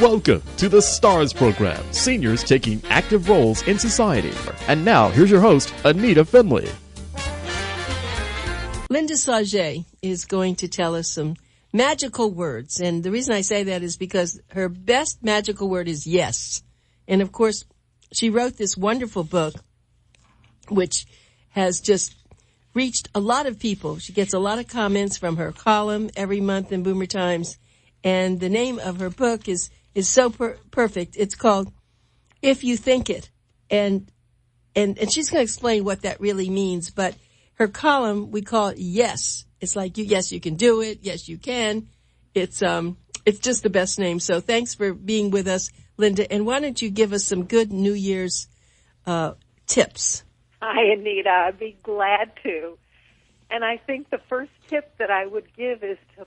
Welcome to the STARS program, seniors taking active roles in society. And now, here's your host, Anita Finley. Linda Sauget is going to tell us some magical words. And the reason I say that is because her best magical word is yes. And, of course, she wrote this wonderful book, which has just reached a lot of people. She gets a lot of comments from her column every month in Boomer Times. And the name of her book is so perfect. It's called If You Think It. And she's going to explain what that really means. But her column, we call it Yes. It's like, yes, you can do it. Yes, you can. It's just the best name. So thanks for being with us, Linda. And why don't you give us some good New Year's tips? Hi, Anita. I'd be glad to. And I think the first tip that I would give is to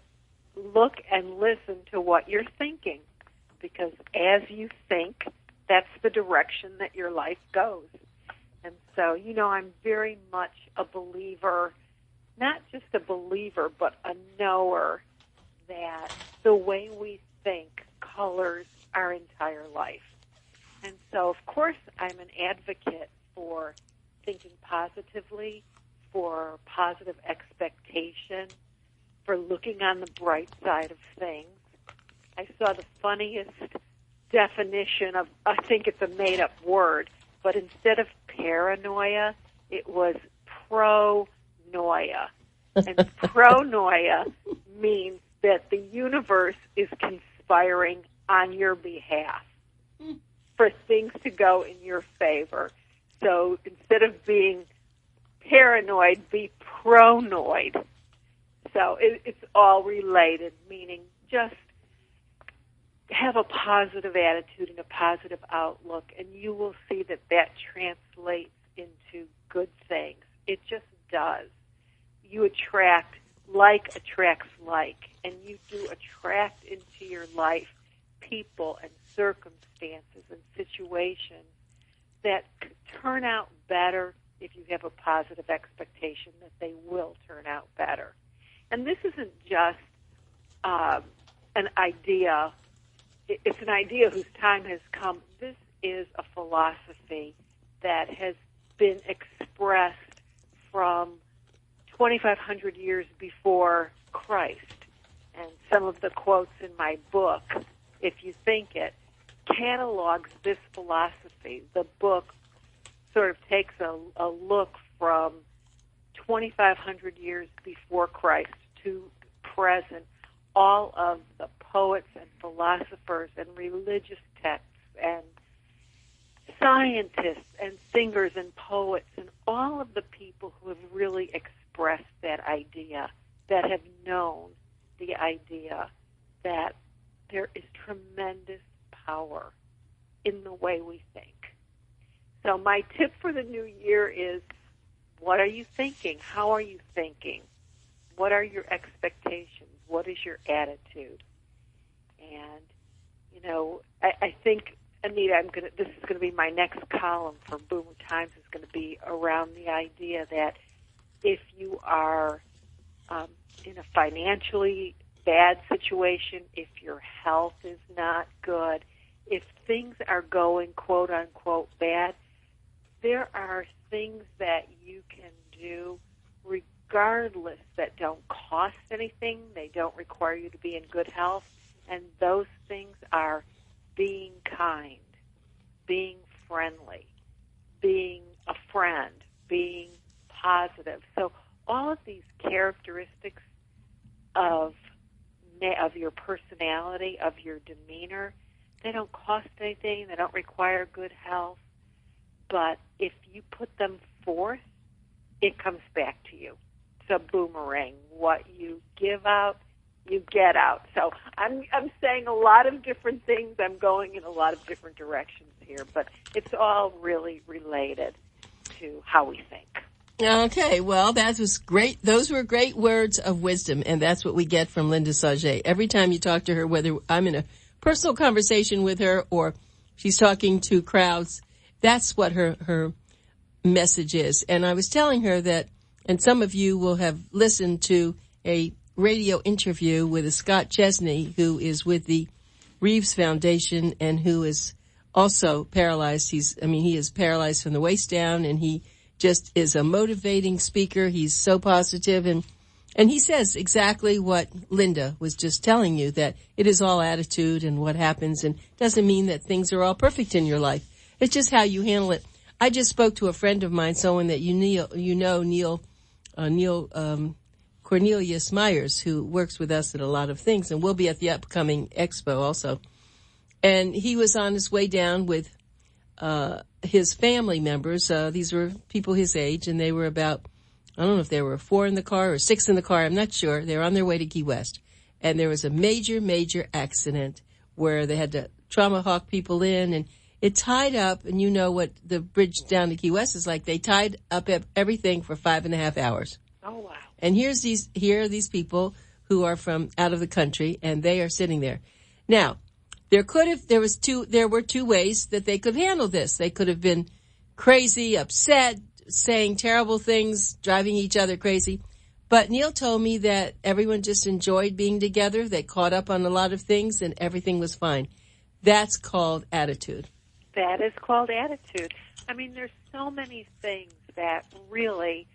look and listen to what you're thinking. Because as you think, that's the direction that your life goes. And so, I'm very much a believer, not just a believer, but a knower that the way we think colors our entire life. And so, of course, I'm an advocate for thinking positively, for positive expectation, for looking on the bright side of things. I saw the funniest definition of, I think it's a made-up word, but instead of paranoia, it was pronoia. And pronoia means that the universe is conspiring on your behalf for things to go in your favor. So instead of being paranoid, be pronoid. So it's all related, meaning just have a positive attitude and a positive outlook, and you will see that translates into good things. It just does. You attract, like attracts like, and you do attract into your life people and circumstances and situations that turn out better if you have a positive expectation that they will turn out better. And this isn't just an idea. It's an idea whose time has come. This is a philosophy that has been expressed from 2,500 years before Christ. And some of the quotes in my book, If You Think It, catalogs this philosophy. The book sort of takes a look from 2,500 years before Christ to present, all of the poets and philosophers and religious texts and scientists and singers and poets and all of the people who have really expressed that idea, that have known the idea that there is tremendous power in the way we think. So my tip for the new year is, what are you thinking? How are you thinking? What are your expectations? What is your attitude? And, I think, Anita, this is going to be my next column for Boomer Times, is going to be around the idea that if you are in a financially bad situation, if your health is not good, if things are going, quote unquote, bad, there are things that you can do regardless that don't cost anything. They don't require you to be in good health. And those things are being kind, being friendly, being a friend, being positive. So all of these characteristics of your personality, of your demeanor, they don't cost anything. They don't require good health. But if you put them forth, it comes back to you. It's a boomerang. What you give out, you get out. So I'm saying a lot of different things. I'm going in a lot of different directions here, but it's all really related to how we think. Okay, well, that was great. Those were great words of wisdom, and that's what we get from Linda Sauget. Every time you talk to her, whether I'm in a personal conversation with her or she's talking to crowds, that's what her message is. And I was telling her that, and some of you will have listened to a radio interview with a Scott Chesney, who is with the Reeves Foundation and who is also paralyzed. He is paralyzed from the waist down, and he just is a motivating speaker. He's so positive, and he says exactly what Linda was just telling you, that it is all attitude and what happens, and doesn't mean that things are all perfect in your life. It's just how you handle it. I just spoke to a friend of mine, someone that Neil Cornelius Myers, who works with us at a lot of things, and will be at the upcoming expo also. And he was on his way down with his family members. These were people his age, and they were about, I don't know if there were 4 in the car or 6 in the car. I'm not sure. They were on their way to Key West. And there was a major, major accident where they had to trauma hawk people in, and it tied up, and you know what the bridge down to Key West is like. They tied up everything for 5.5 hours. Oh, wow. And here are these people who are from out of the country, and they are sitting there. Now, there were two ways that they could handle this. They could have been crazy, upset, saying terrible things, driving each other crazy. But Neil told me that everyone just enjoyed being together. They caught up on a lot of things, and everything was fine. That's called attitude. That is called attitude. I mean, there's so many things that really,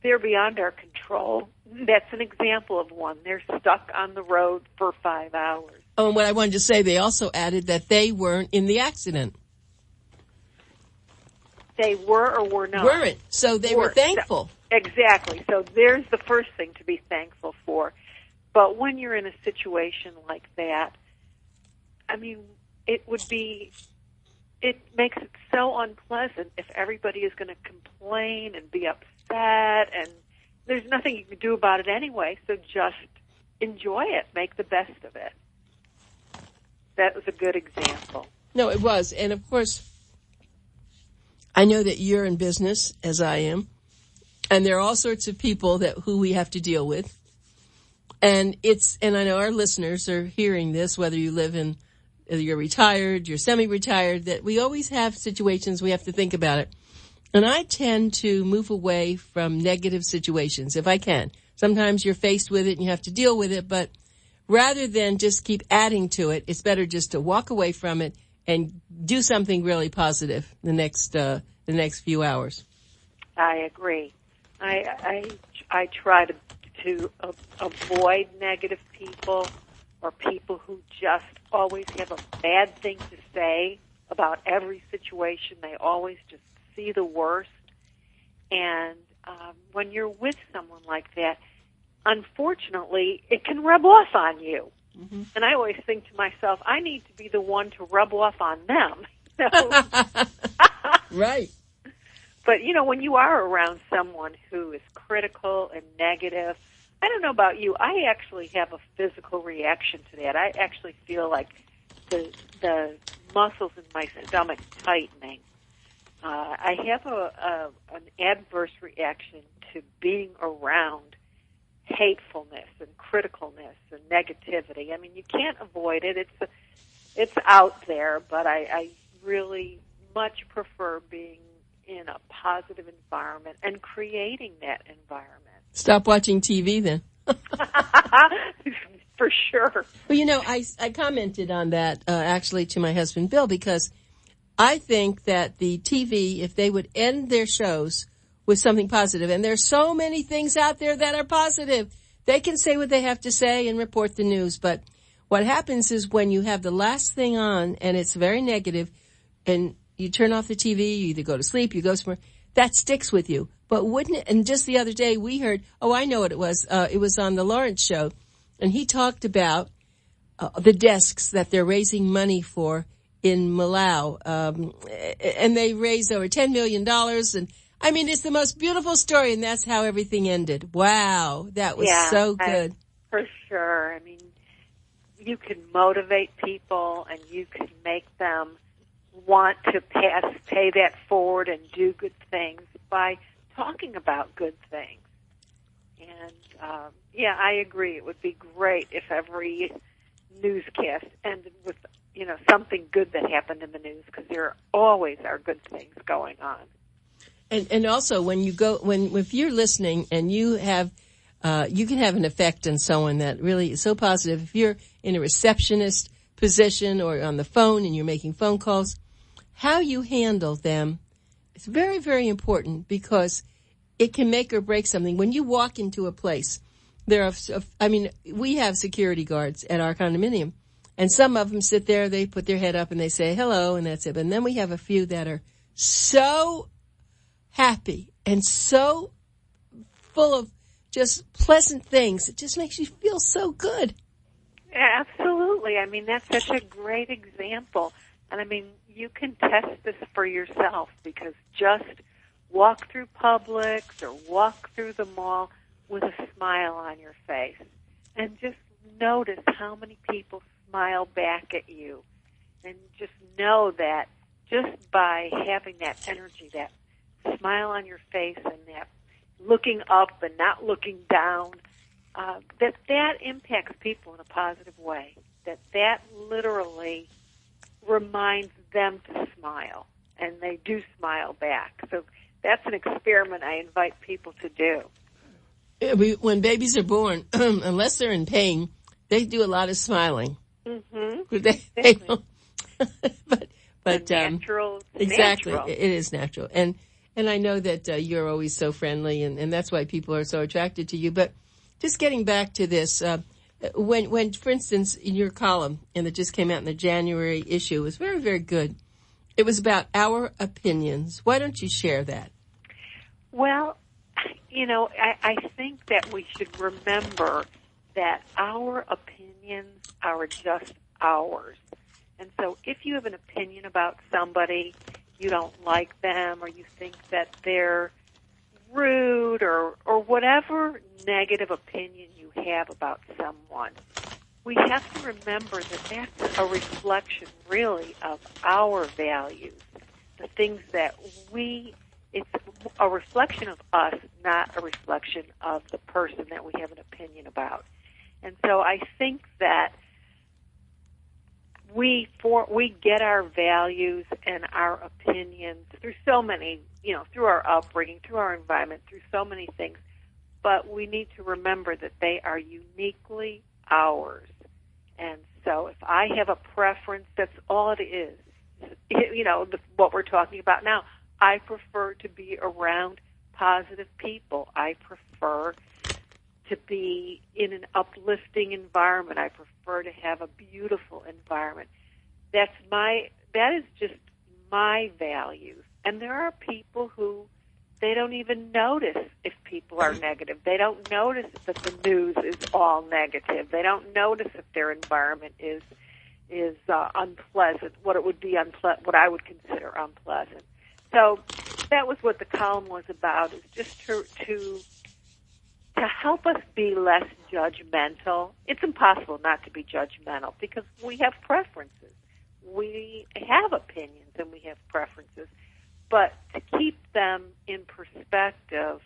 they're beyond our control. That's an example of one. They're stuck on the road for 5 hours. Oh, and what I wanted to say, they also added that they weren't in the accident. They were or were not? Weren't. So they were thankful. Exactly. So there's the first thing to be thankful for. But when you're in a situation like that, I mean, it makes it so unpleasant if everybody is going to complain and be upset, and there's nothing you can do about it anyway, so just enjoy it. Make the best of it. That was a good example. No, it was. And, of course, I know that you're in business, as I am, and there are all sorts of people who we have to deal with. And I know our listeners are hearing this, whether you're retired, you're semi-retired, that we always have situations we have to think about it. And I tend to move away from negative situations if I can. Sometimes you're faced with it and you have to deal with it, but rather than just keep adding to it, it's better just to walk away from it and do something really positive the next few hours. I agree. I try to avoid negative people or people who just always have a bad thing to say about every situation. They always just see the worst. And when you're with someone like that, unfortunately, it can rub off on you. Mm-hmm. And I always think to myself, I need to be the one to rub off on them. Right. But, when you are around someone who is critical and negative, I don't know about you, I actually have a physical reaction to that. I actually feel like the muscles in my stomach tightening. I have an adverse reaction to being around hatefulness and criticalness and negativity. I mean, you can't avoid it. It's out there, but I really much prefer being in a positive environment and creating that environment. Stop watching TV then. For sure. Well, I commented on that actually to my husband, Bill, because I think that the TV, if they would end their shows with something positive, and there's so many things out there that are positive, they can say what they have to say and report the news. But what happens is when you have the last thing on and it's very negative and you turn off the TV, you either go to sleep, you go somewhere, that sticks with you. But wouldn't it? And just the other day we heard, I know what it was. It was on the Lawrence show, and he talked about the desks that they're raising money for in Malawi, and they raised over $10 million. And I mean, it's the most beautiful story, and that's how everything ended. Wow, that was so good. For sure. I mean, you can motivate people, and you can make them want to pay that forward and do good things by talking about good things. And, I agree. It would be great if every newscast ended with, something good that happened in the news, because there always are good things going on. And also when if you're listening and you have, you can have an effect on someone that really is so positive. If you're in a receptionist position or on the phone and you're making phone calls, how you handle them is very, very important because it can make or break something. When you walk into a place, we have security guards at our condominium, and some of them sit there, they put their head up and they say hello, and that's it. And then we have a few that are so happy and so full of just pleasant things. It just makes you feel so good. Absolutely. I mean, that's such a great example. And I mean, you can test this for yourself because just walk through Publix or walk through the mall with a smile on your face and just notice how many people smile back at you. And just know that just by having that energy, that smile on your face and that looking up and not looking down, that impacts people in a positive way. That literally reminds them to smile, and they do smile back. So that's an experiment I invite people to do. When babies are born, unless they're in pain, they do a lot of smiling. Mm-hmm. They don't. but natural. Exactly, natural. It is natural, and I know that you're always so friendly, and that's why people are so attracted to you. But just getting back to this, when for instance in your column, and it just came out in the January issue, it was very, very good. It was about our opinions. Why don't you share that? Well, I think that we should remember that our opinions are just ours. And so if you have an opinion about somebody, you don't like them, or you think that they're rude, or whatever negative opinion you have about someone, we have to remember that that's a reflection really of our values, the things that it's a reflection of us, not a reflection of the person that we have an opinion about. And so I think that we get our values and our opinions through so many, through our upbringing, through our environment, through so many things. But we need to remember that they are uniquely ours. And so if I have a preference, that's all it is. What we're talking about now. I prefer to be around positive people. I prefer to be in an uplifting environment. I prefer to have a beautiful environment. That is just my values. And there are people who they don't even notice if people are negative. They don't notice that the news is all negative. They don't notice if their environment is unpleasant, what I would consider unpleasant. So that was what the column was about, is just to help us be less judgmental. It's impossible not to be judgmental because we have preferences. We have opinions and we have preferences. But to keep them in perspective,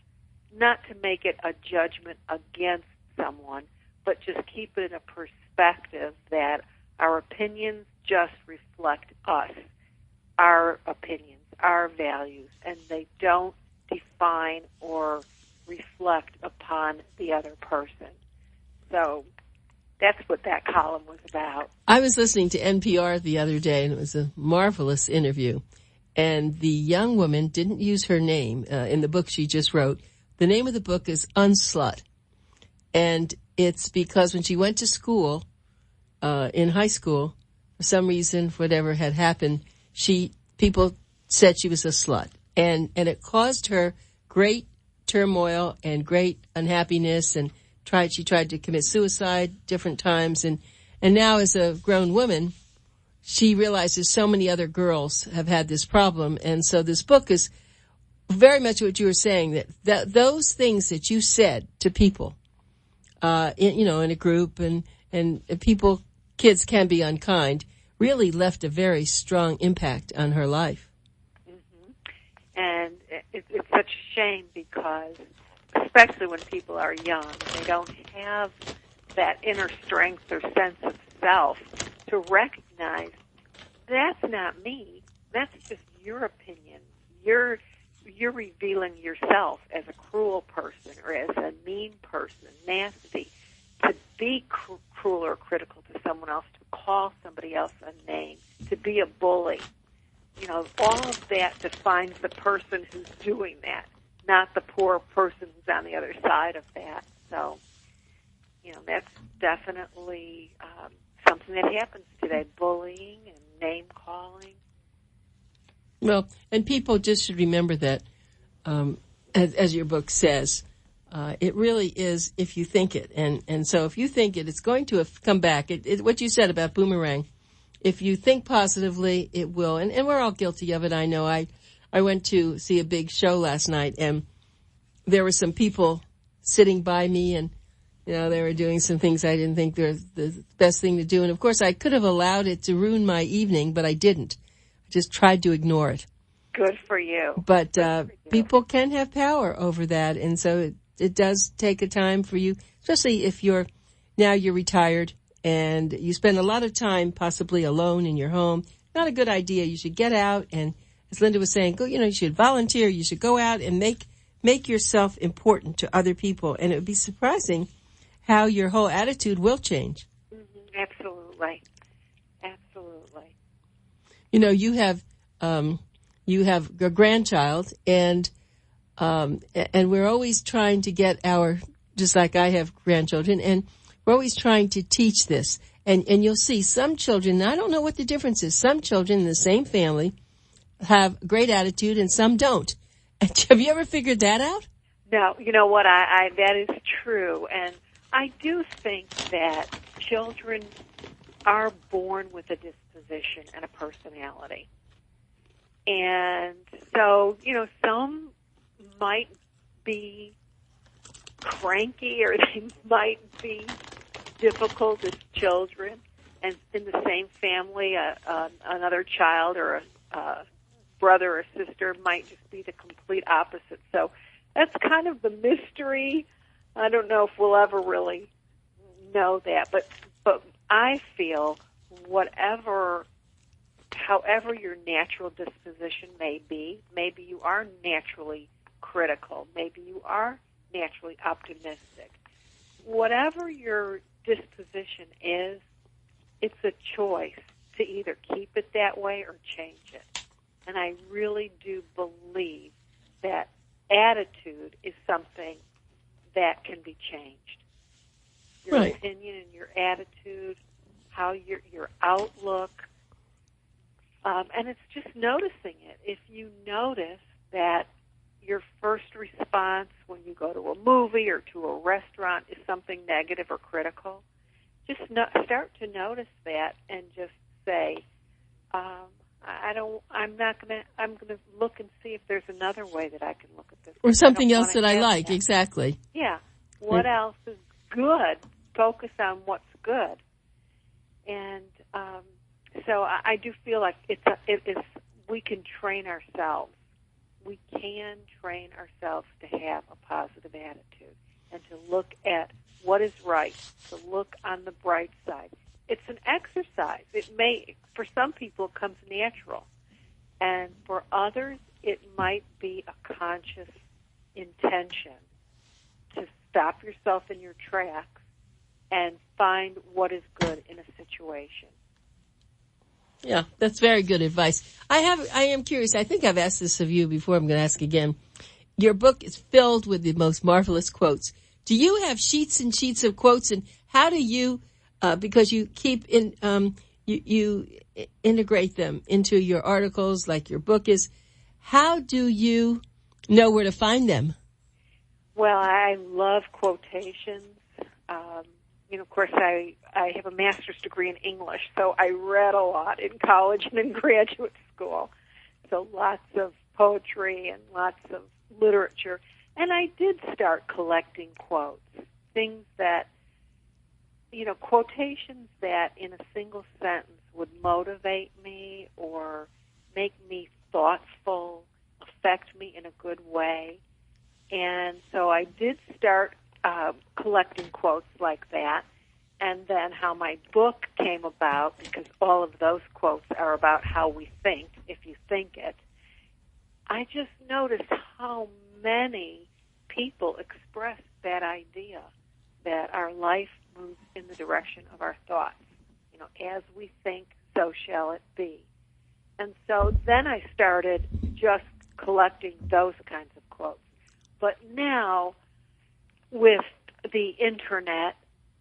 not to make it a judgment against someone, but just keep it in a perspective that our opinions just reflect us, our opinions, our values, and they don't define or reflect upon the other person. So that's what that column was about. I was listening to NPR the other day, and it was a marvelous interview. And the young woman didn't use her name in the book she just wrote. The name of the book is Unslut. And it's because when she went to school, in high school, for some reason, whatever had happened, people said she was a slut. And it caused her great turmoil and great unhappiness, and she tried to commit suicide different times. And now as a grown woman, she realizes so many other girls have had this problem. And so this book is very much what you were saying, that those things that you said to people, in a group and kids can be unkind, really left a very strong impact on her life. Mm-hmm. And it's such a shame because, especially when people are young, they don't have that inner strength or sense of self to recognize that's not me. That's just your opinion. You're revealing yourself as a cruel person or as a mean person, nasty. To be cruel or critical to someone else, to call somebody else a name, to be a bully. All of that defines the person who's doing that, not the poor person who's on the other side of that. So, that's definitely something that happens today, bullying and name-calling. Well, and people just should remember that, as your book says, it really is if you think it. And so if you think it, it's going to come back. What you said about boomerang, if you think positively, it will. And we're all guilty of it, I know. I went to see a big show last night, and there were some people sitting by me, and, they were doing some things I didn't think were the best thing to do. And, of course, I could have allowed it to ruin my evening, but I didn't. I just tried to ignore it. Good for you. But people can have power over that, and so it does take a time for you, especially if you're retired and you spend a lot of time possibly alone in your home. Not a good idea. You should get out, and as Linda was saying, go. You should volunteer. You should go out and make yourself important to other people, and it would be surprising how your whole attitude will change. Mm-hmm. Absolutely. You have a grandchild, and we're always trying to get just like I have grandchildren, and we're always trying to teach this. And you'll see some children, I don't know what the difference is, some children in the same family have great attitude and some don't. Have you ever figured that out? No, you know what, that is true. And I do think that children are born with a disposition and a personality. And so, some might be cranky, or they might be difficult as children. And in the same family, another child or a brother or sister might just be the complete opposite. So that's kind of the mystery. I don't know if we'll ever really know that, but I feel however your natural disposition may be, maybe you are naturally critical, maybe you are naturally optimistic. Whatever your disposition is, it's a choice to either keep it that way or change it. And I really do believe that attitude is something that can be changed. Your right. opinion and your attitude, how your outlook, and it's just noticing it. If you notice that your first response when you go to a movie or to a restaurant is something negative or critical, just start to notice that and just say, I'm going to look and see if there's another way that I can look at this. Or something else that I like, exactly. Yeah. What else is good? Focus on what's good. And so I do feel like we can train ourselves. We can train ourselves to have a positive attitude and to look at what is right, to look on the bright side. It's an exercise. For some people, it comes natural. And for others, it might be a conscious intention to stop yourself in your tracks and find what is good in a situation. Yeah, that's very good advice. I am curious. I think I've asked this of you before. I'm going to ask again. Your book is filled with the most marvelous quotes. Do you have sheets and sheets of quotes, and how do you, because you keep you integrate them into your articles like your book is, how do you know where to find them? Well, I love quotations. Of course, I have a master's degree in English, so I read a lot in college and in graduate school. So lots of poetry and lots of literature. And I did start collecting quotes, things that, quotations that in a single sentence would motivate me or make me thoughtful, affect me in a good way. And so I did start collecting quotes like that. And then how my book came about, because all of those quotes are about how we think, if you think it. I just noticed how many people express that idea that our life moves in the direction of our thoughts. as we think, so shall it be. And so then I started just collecting those kinds of quotes. But now, with the internet,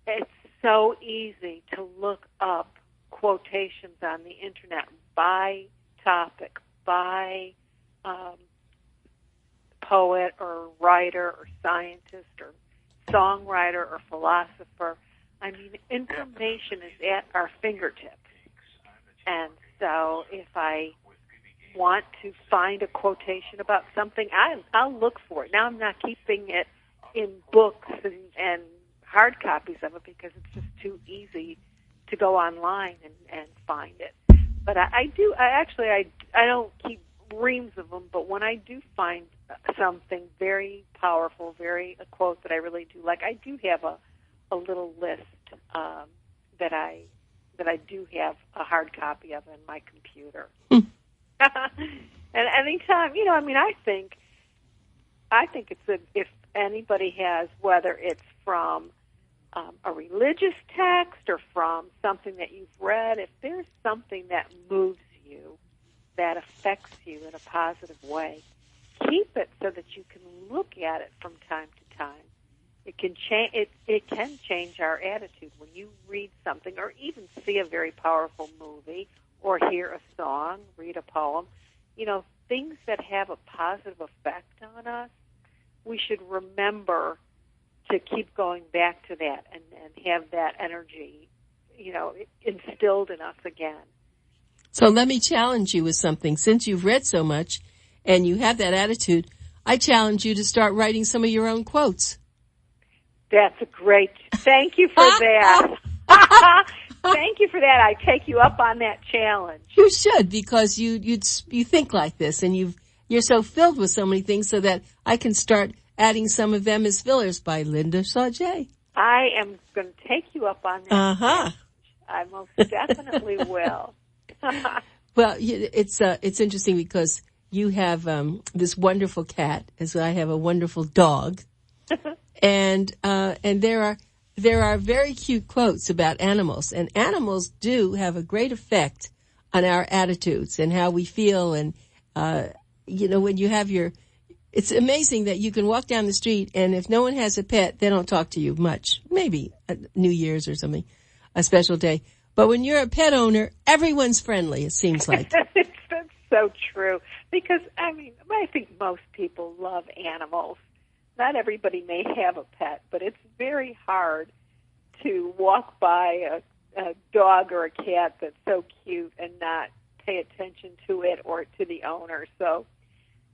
it's so easy to look up quotations on the internet by topic, by poet or writer or scientist or songwriter or philosopher. I mean, information is at our fingertips. And so if I want to find a quotation about something, I'll look for it. Now I'm not keeping it in books and hard copies of it because it's just too easy to go online and find it. But I don't keep reams of them, but when I do find something very powerful, a quote that I really do like, I do have a little list that I do have a hard copy of in my computer. And anytime, I think if anybody has, whether it's from a religious text or from something that you've read, if there's something that moves you, that affects you in a positive way, keep it so that you can look at it from time to time. It can change our attitude when you read something or even see a very powerful movie or hear a song, read a poem. Things that have a positive effect on us, we should remember to keep going back to that and have that energy, instilled in us again. So let me challenge you with something. Since you've read so much and you have that attitude, I challenge you to start writing some of your own quotes. That's thank you for that. Thank you for that. I take you up on that challenge. You should, because you think like this, and you're so filled with so many things, so that I can start adding some of them as fillers by Linda Sauget. I am going to take you up on that. I most definitely will. Well, it's interesting because you have this wonderful cat, as I have a wonderful dog, and there are very cute quotes about animals, and animals do have a great effect on our attitudes and how we feel. And when you have it's amazing that you can walk down the street, and if no one has a pet, they don't talk to you much. Maybe New Year's or something, a special day. But when you're a pet owner, everyone's friendly, it seems like. That's so true. Because, I think most people love animals. Not everybody may have a pet, but it's very hard to walk by a dog or a cat that's so cute and not pay attention to it or to the owner. So,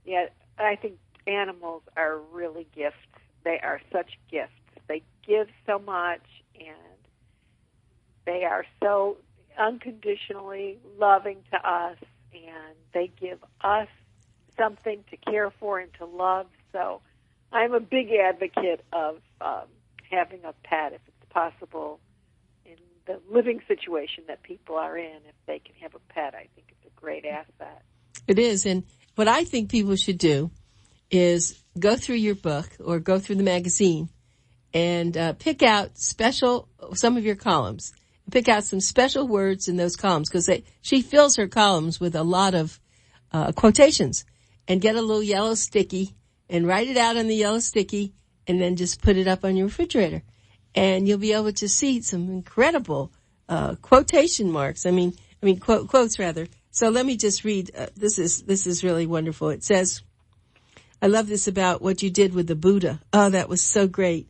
yeah, I think animals are really gifts. They are such gifts. They give so much, and they are so unconditionally loving to us, and they give us something to care for and to love. So I'm a big advocate of having a pet if it's possible in the living situation that people are in. If they can have a pet, I think it's a great asset. It is, and what I think people should do is go through your book or go through the magazine and pick out some of your columns. Pick out some special words in those columns, because she fills her columns with a lot of quotations, and get a little yellow sticky and write it out on the yellow sticky, and then just put it up on your refrigerator. And you'll be able to see some incredible quotation marks. Quotes rather. So let me just read. This is really wonderful. It says, I love this about what you did with the Buddha. Oh, that was so great.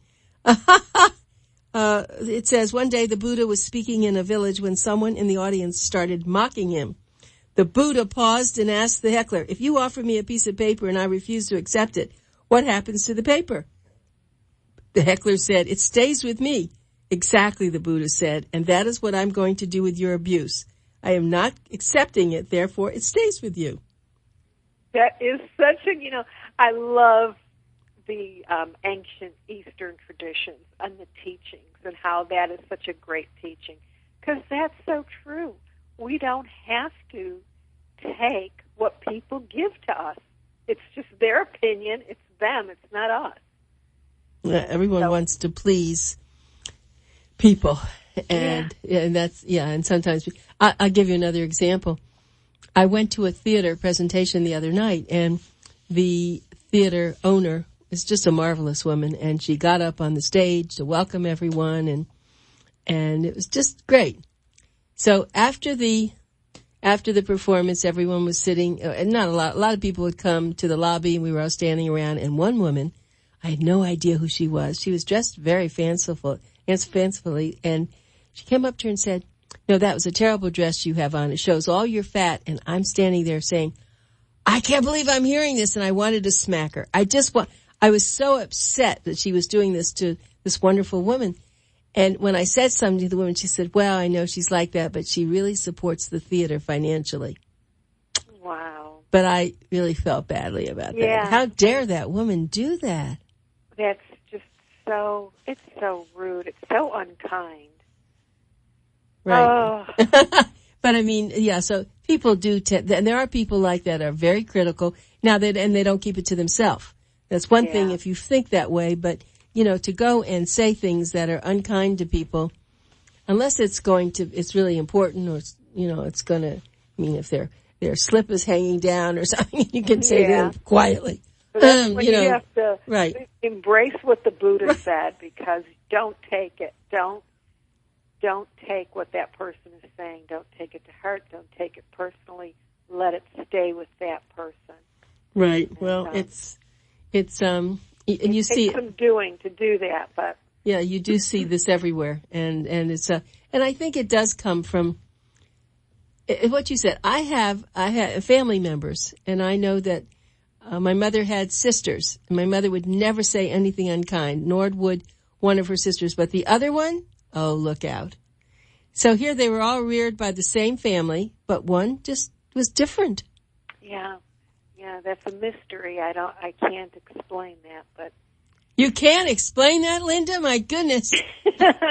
It says, one day the Buddha was speaking in a village when someone in the audience started mocking him. The Buddha paused and asked the heckler, if you offer me a piece of paper and I refuse to accept it, what happens to the paper? The heckler said, it stays with me. Exactly, the Buddha said, and that is what I'm going to do with your abuse. I am not accepting it, therefore it stays with you. That is such I love the ancient Eastern traditions and the teachings and how that is such a great teaching, because that's so true. We don't have to take what people give to us. It's just their opinion. It's them. It's not us. Everyone wants to please people, And that's, and sometimes, I'll give you another example. I went to a theater presentation the other night, and the theater owner is just a marvelous woman, and she got up on the stage to welcome everyone, and it was just great. So after the performance, everyone was sitting, and not a lot of people would come to the lobby, and we were all standing around, and one woman, I had no idea who she was. She was dressed very fancifully, and she came up to her and said, "No, that was a terrible dress you have on. It shows all your fat." And I'm standing there saying, "I can't believe I'm hearing this," and I wanted to smack her. I was so upset that she was doing this to this wonderful woman. And when I said something to the woman, she said, "Well, I know she's like that, but she really supports the theater financially." Wow. But I really felt badly about that. How dare that woman do that? That's just it's so rude. It's so unkind. Right. Oh. But I mean, so people do, and there are people like that are very critical. Now, and they don't keep it to themselves. That's one thing if you think that way, but, to go and say things that are unkind to people, unless it's really important, or, it's going to, if their slip is hanging down or something, you can say to them quietly. So that's when you have to embrace what the Buddha said, because don't take it. Don't take what that person is saying. Don't take it to heart. Don't take it personally. Let it stay with that person. Right. Well, it's and you see some doing to do that, but you do see this everywhere, and it's and I think it does come from what you said. I have family members, and I know that my mother had sisters, and my mother would never say anything unkind, nor would one of her sisters, but the other one, oh, look out. So here they were all reared by the same family, but one just was different. Yeah, that's a mystery. I can't explain that, but. You can't explain that, Linda? My goodness.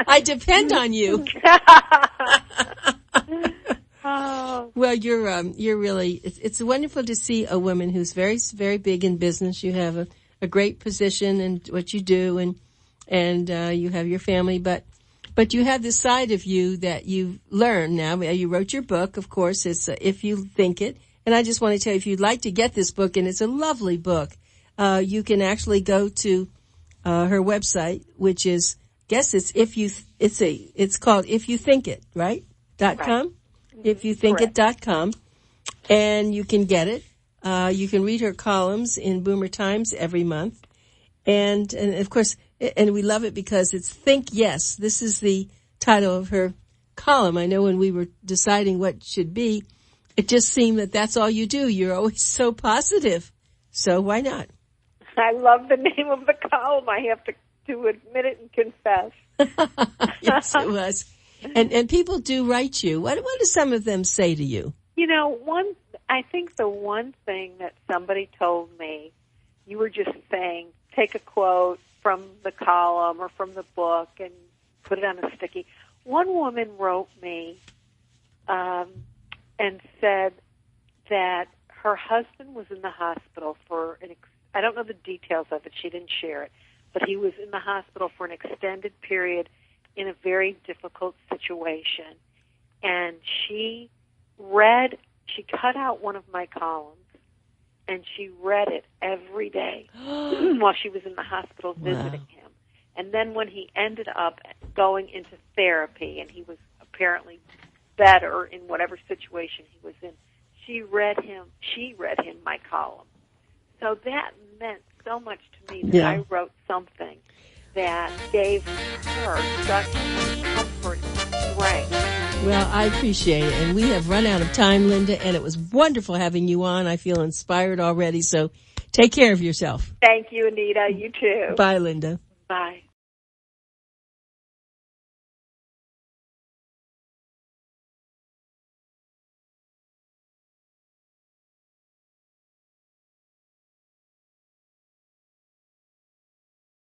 I depend on you. Oh. Well, you're really, it's wonderful to see a woman who's very, very big in business. You have a great position in what you do, and you have your family, but you have this side of you that you've learned now. You wrote your book, of course. It's If You Think It. And I just want to tell you, if you'd like to get this book, and it's a lovely book, you can actually go to her website, which is, it's called If You Think It, right? .com? IfYouThinkIt.com. And you can get it. You can read her columns in Boomer Times every month. And of course, and we love it because it's Think Yes. This is the title of her column. I know when we were deciding what should be, it just seemed that that's all you do. You're always so positive. So why not? I love the name of the column. I have to admit it and confess. Yes, it was. And people do write you. What do some of them say to you? I think the one thing that somebody told me, you were just saying, take a quote from the column or from the book and put it on a sticky. One woman wrote me and said that her husband was in the hospital for I don't know the details of it. She didn't share it. But he was in the hospital for an extended period in a very difficult situation. And she cut out one of my columns, and she read it every day while she was in the hospital visiting him. And then when he ended up going into therapy, and he was apparently better in whatever situation he was in, she read him my column. So that meant so much to me that I wrote something that gave her such comfort and strength. Well, I appreciate it. And we have run out of time, Linda, and it was wonderful having you on. I feel inspired already, so take care of yourself. Thank you, Anita. You too. Bye, Linda. Bye.